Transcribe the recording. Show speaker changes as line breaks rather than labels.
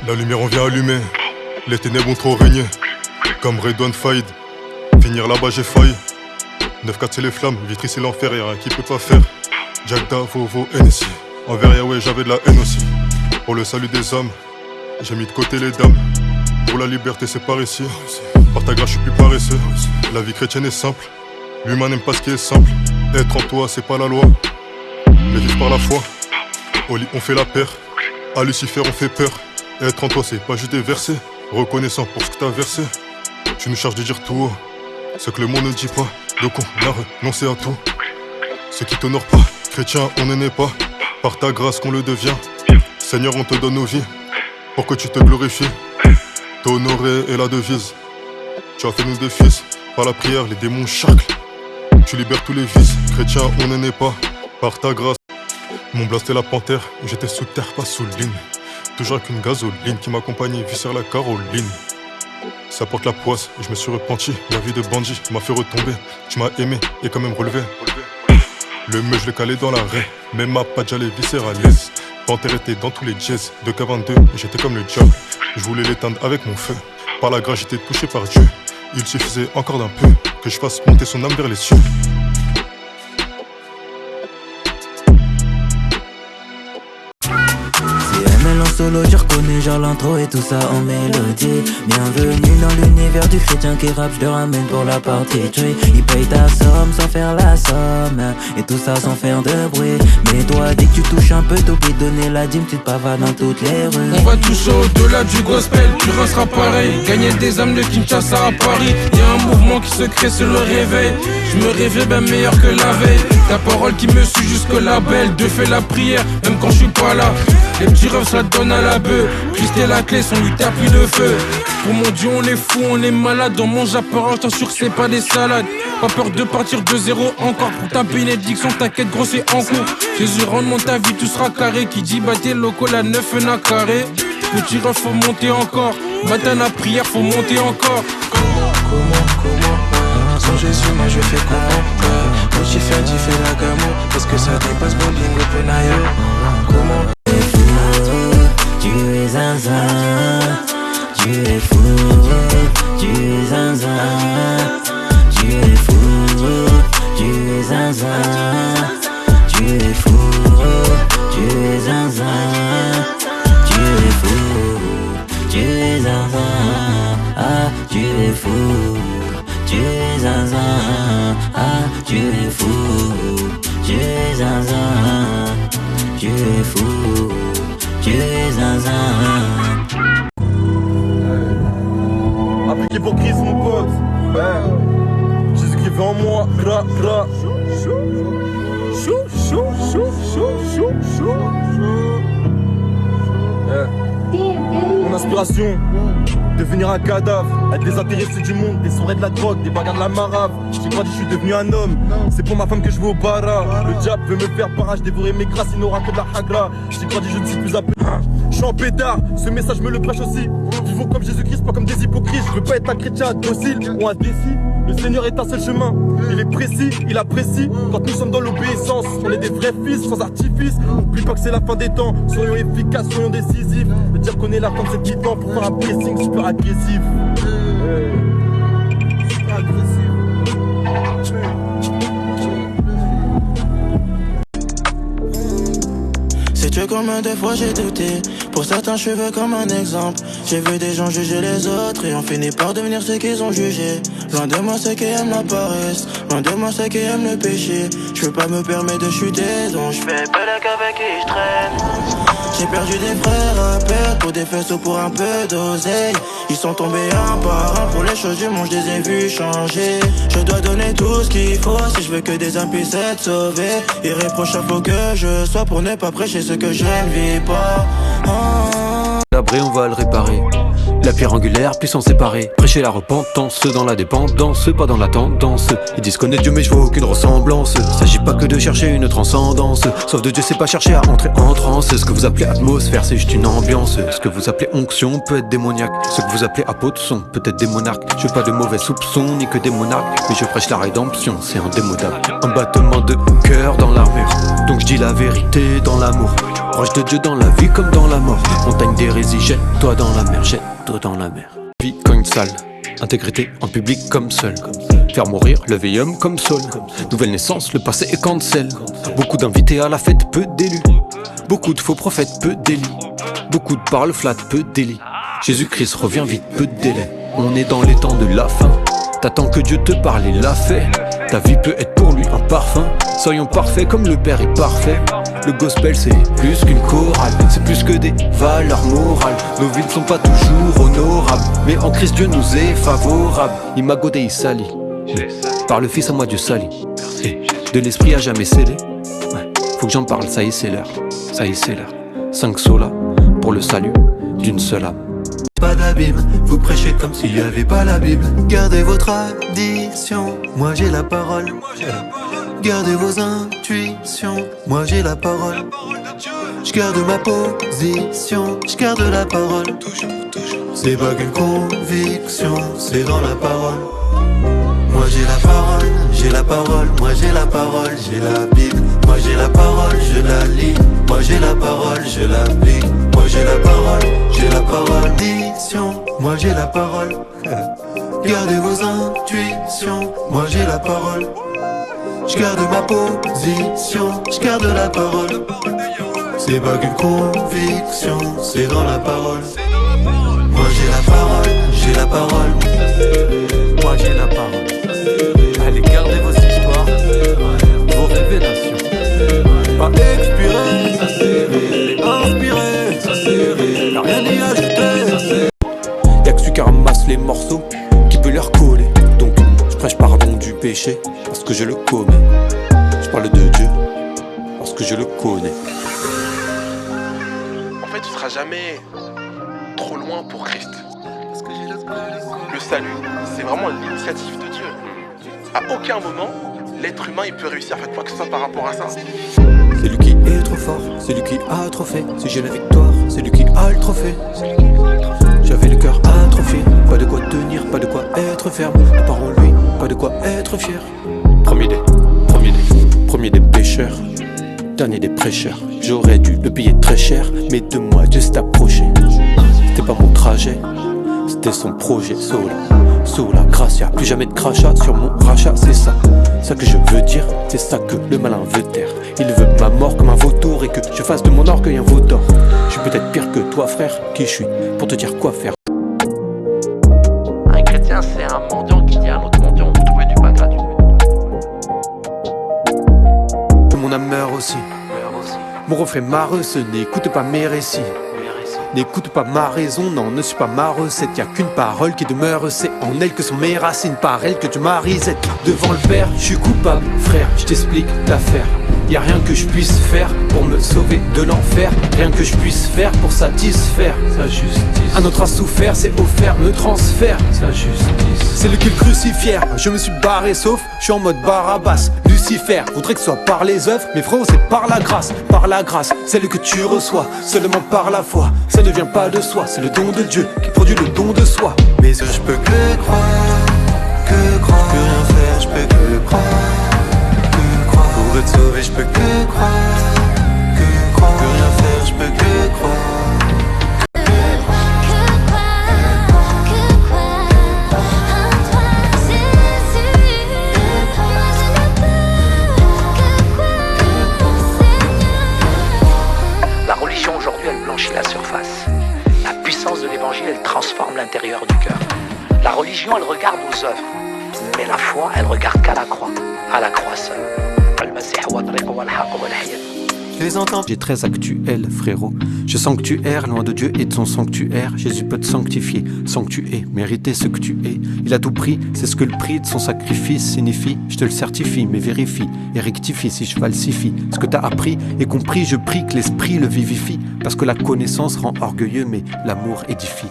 La lumière on vient allumer, les ténèbres ont trop régné. Comme Redouane Faïd, finir là-bas j'ai failli. 9-4 c'est les flammes, Vitry c'est l'enfer, y'a rien qui peut pas faire. Jagda, Vovo, NSI. Envers Yahweh j'avais de la haine aussi. Pour le salut des hommes, j'ai mis de côté les dames. Pour la liberté c'est par ici. Par ta grâce je suis plus paresseux. La vie chrétienne est simple, l'humain n'aime pas ce qui est simple. Être en toi c'est pas la loi, mais vivre par la foi. Au lit on fait la paire, à Lucifer on fait peur. Être en toi c'est pas juste des versets, reconnaissant pour ce que t'as versé. Tu nous charges de dire tout haut ce que le monde ne dit pas. Donc on a renoncé à tout. Ce qui t'honore pas, chrétien on ne naît pas. Par ta grâce qu'on le devient. Seigneur on te donne nos vies pour que tu te glorifies. T'honorer est la devise. Tu as fait nous des fils. Par la prière les démons charclent. Tu libères tous les vices. Chrétien on ne naît pas. Par ta grâce. Mon blast est la panthère. J'étais sous terre pas sous ligne. Toujours avec une gasoline qui m'accompagnait, viscère la Caroline. Ça porte la poisse et je me suis repenti. La vie de bandit m'a fait retomber. Tu m'as aimé et quand même relevé. Le me je l'ai calé dans l'arrêt. Mais ma patte j'allais viscère à l'aise. Panthère était dans tous les jazz. De K22 et j'étais comme le diable. Je voulais l'éteindre avec mon feu. Par la grâce j'étais touché par Dieu. Il suffisait encore d'un peu que je fasse monter son âme vers les cieux.
En solo, je reconnais genre l'intro et tout ça en mélodie. Bienvenue dans l'univers du chrétien qui rappe, je te ramène pour la partie tree. Il paye ta somme sans faire la somme, et tout ça sans faire de bruit. Mais toi, dès que tu touches un peu, t'oublies de donner la dîme, tu te pavanes dans toutes les rues.
On va toucher au-delà du gospel, tu resteras pareil. Gagner des âmes de Kinshasa à Paris. Y'a un mouvement qui se crée sur le réveil. Je me réveille bien meilleur que la veille. Ta parole qui me suit jusque la belle. Dieu fait la prière, même quand je suis pas là. Les petits rêves ça te donne à la bœuf. Christ est la clé, sans lui tape plus de feu. Pour mon Dieu on est fou, on est malade. On mange apparent, je t'assure que c'est pas des salades. Pas peur de partir de zéro encore. Pour ta bénédiction, t'inquiète gros c'est en cours. Jésus rendement ta vie, tout sera carré. Qui dit battez loco, la neuf n'a carré. Petit rêve faut monter encore. Matin la prière faut monter encore.
Comment sans Jésus moi je fais comment Lucifer dit fais la gamme. Parce que ça dépasse bowling au penaille. Comment
Tu es zinzin, tu es fou, tu es zinzin, tu es fou, tu es zinzin, tu es fou, tu es zinzin, tu es fou, tu es zinzin, ah tu es fou, tu es zinzin, ah tu es fou, tu es zinzin, tu es fou. Tu es zinzin.
Appliqué pour Christ mon pote. Ouais. Jésus qui veut en moi. Gra gra. Chou chou chou chou chou chou. Mon inspiration, devenir un cadavre, être désintéressé du monde, des soirées de la drogue, des bagarres de la marave. J'ai grandi, je suis devenu un homme. C'est pour ma femme que je vais au bara. Le diable veut me faire parage, dévorer mes grâces, il n'aura que de la hagra. J'ai grandi, je ne suis plus appelé. Je suis en pétard, ce message me le prêche aussi. Vivons comme Jésus-Christ, pas comme des hypocrites. Je veux pas être un chrétien docile ou un décis. Le Seigneur est un seul chemin, il est précis, il apprécie. Quand nous sommes dans l'obéissance, on est des vrais fils, sans artifice. Oublie pas que c'est la fin des temps, soyons efficaces, soyons décisifs. Veut dire qu'on est là comme cette guidance pour faire un pressing super agressif. Super agressif.
Sais-tu combien de fois j'ai douté? Pour certains cheveux comme un exemple. J'ai vu des gens juger les autres et on finit par devenir ceux qu'ils ont jugés. Loin de moi ceux qui aiment la paresse, loin de moi ceux qui aiment le péché. Je peux pas me permettre de chuter, donc je fais balèque avec qui je traîne. J'ai perdu des frères à perdre pour des fesses ou pour un peu d'oseille. Ils sont tombés un par un pour les choses du monde, je les ai vus changer. Je dois donner tout ce qu'il faut si je veux que des âmes puissent être sauvées. Irréprochable faut que je sois pour ne pas prêcher ce que je ne vis pas.
L'abri on va le réparer. La pierre angulaire, puissance séparée. Prêcher la repentance, dans la dépendance, pas dans la tendance. Ils disent connaître Dieu mais je vois aucune ressemblance. S'agit pas que de chercher une transcendance. Sauf de Dieu c'est pas chercher à entrer en transe. Ce que vous appelez atmosphère c'est juste une ambiance. Ce que vous appelez onction peut être démoniaque. Ce que vous appelez apôtre sont peut-être des monarques. Je veux pas de mauvais soupçons ni que des monarques. Mais je prêche la rédemption, c'est indémodable. Un battement de cœur dans l'armure. Donc je dis la vérité dans l'amour. Proche de Dieu dans la vie comme dans la mort. Montagne d'hérésie, jette-toi dans la mer, jette-toi dans la mer. Vie quand une salle, intégrité en public comme seul. Faire mourir le vieil homme comme Saul. Nouvelle naissance, le passé est cancel. Beaucoup d'invités à la fête, peu d'élus. Beaucoup de faux prophètes, peu d'élus. Beaucoup de paroles flat, peu d'élits. Jésus-Christ revient vite, peu de délai. On est dans les temps de la fin. T'attends que Dieu te parle, il l'a fait. Ta vie peut être pour lui un parfum. Soyons parfaits comme le Père est parfait. Le gospel c'est plus qu'une chorale, c'est plus que des valeurs morales. Nos vies ne sont pas toujours honorables, mais en Christ Dieu nous est favorable. Imago Dei sali, par le Fils à moi Dieu sali. De l'esprit à jamais scellé. Faut que j'en parle, ça y est c'est l'heure. Ça y est c'est l'heure. 5 solas pour le salut d'une seule âme.
Pas d'abîme, vous prêchez comme s'il n'y avait pas la Bible. Gardez vos traditions, moi j'ai la parole. Gardez vos intuitions, moi j'ai la parole. Je garde ma position, je garde la parole. C'est pas qu'une conviction, c'est dans la parole. Moi j'ai la parole, j'ai la parole, moi j'ai la parole, j'ai la Bible. Moi j'ai la parole, je la lis. Moi j'ai la parole, je l'applique. Moi j'ai la parole, j'ai la parole. Moi j'ai la parole. Gardez vos intuitions, moi j'ai la parole. Je garde ma position, je garde la parole. C'est pas qu'une conviction, c'est dans la parole. Moi j'ai la parole, j'ai la parole. Moi j'ai la parole. Allez gardez vos histoires, vos révélations. Pas expirer, inspirer, y'a rien y ajouter.
Y'a que celui qui ramasse les morceaux qui peut leur coller. Donc je prêche pardon du péché parce que je le commets. Je parle de Dieu parce que je le connais.
En fait, tu seras jamais trop loin pour Christ. Le salut, c'est vraiment l'initiative de Dieu. À aucun moment, l'être humain il peut réussir à faire quoi que ce soit par rapport à ça.
C'est lui qui est trop fort, c'est lui qui a trop fait. Si j'ai la victoire, c'est lui qui a le trophée. J'avais le cœur atrophié, pas de quoi tenir, pas de quoi être ferme. À part en lui, pas de quoi être fier. Premier des pécheurs, dernier des prêcheurs. J'aurais dû le payer très cher, mais de moi Dieu s'est approché. C'était pas mon trajet, c'était son projet. Sola, grâce, y'a plus jamais de crachat sur mon rachat. C'est ça que je veux dire, c'est ça que le malin veut taire. Il veut ma mort comme un vautour et que je fasse de mon orgueil un veau d'or. Je suis peut-être pire que toi frère, qui je suis pour te dire quoi faire.
Un chrétien c'est un mendiant qui dit à un autre mendiant vous trouvez du pain gratuit.
Mon âme meurt aussi. Mon refrain mareux, ce n'écoute pas mes récits. N'écoute pas ma raison, non, ne suis pas ma recette. Y'a qu'une parole qui demeure, c'est en elle que sont mes racines. Par elle que tu m'arisais. Devant le Père, je suis coupable, frère, je t'explique l'affaire. Y'a rien que je puisse faire pour me sauver de l'enfer. Rien que je puisse faire pour satisfaire sa justice. Un autre a souffert, c'est offert, me transfère sa justice. C'est le qu'il crucifière, je me suis barré sauf, je suis en mode Barabbas. Lucifer, voudrait que ce soit par les œuvres, mais frérot c'est par la grâce, celle que tu reçois, seulement par la foi. Ça ne vient pas de soi, c'est le don de Dieu qui produit le don de soi.
Mais je peux que croire, que rien faire, je peux que croire. Pour être sauvé, je peux que croire, que rien faire, je peux que croire.
La religion aujourd'hui, elle blanchit la surface. La puissance de l'évangile, elle transforme l'intérieur du cœur. La religion, elle regarde aux œuvres. Mais la foi, elle regarde qu'à la croix seule.
J'ai très actuel, frérot. Je sanctuaire, loin de Dieu et de son sanctuaire. Jésus peut te sanctifier, sanctuer, mériter ce que tu es. Il a tout pris, c'est ce que le prix de son sacrifice signifie. Je te le certifie, mais vérifie et rectifie si je falsifie ce que t'as appris et compris. Je prie que l'esprit le vivifie, parce que la connaissance rend orgueilleux, mais l'amour édifie.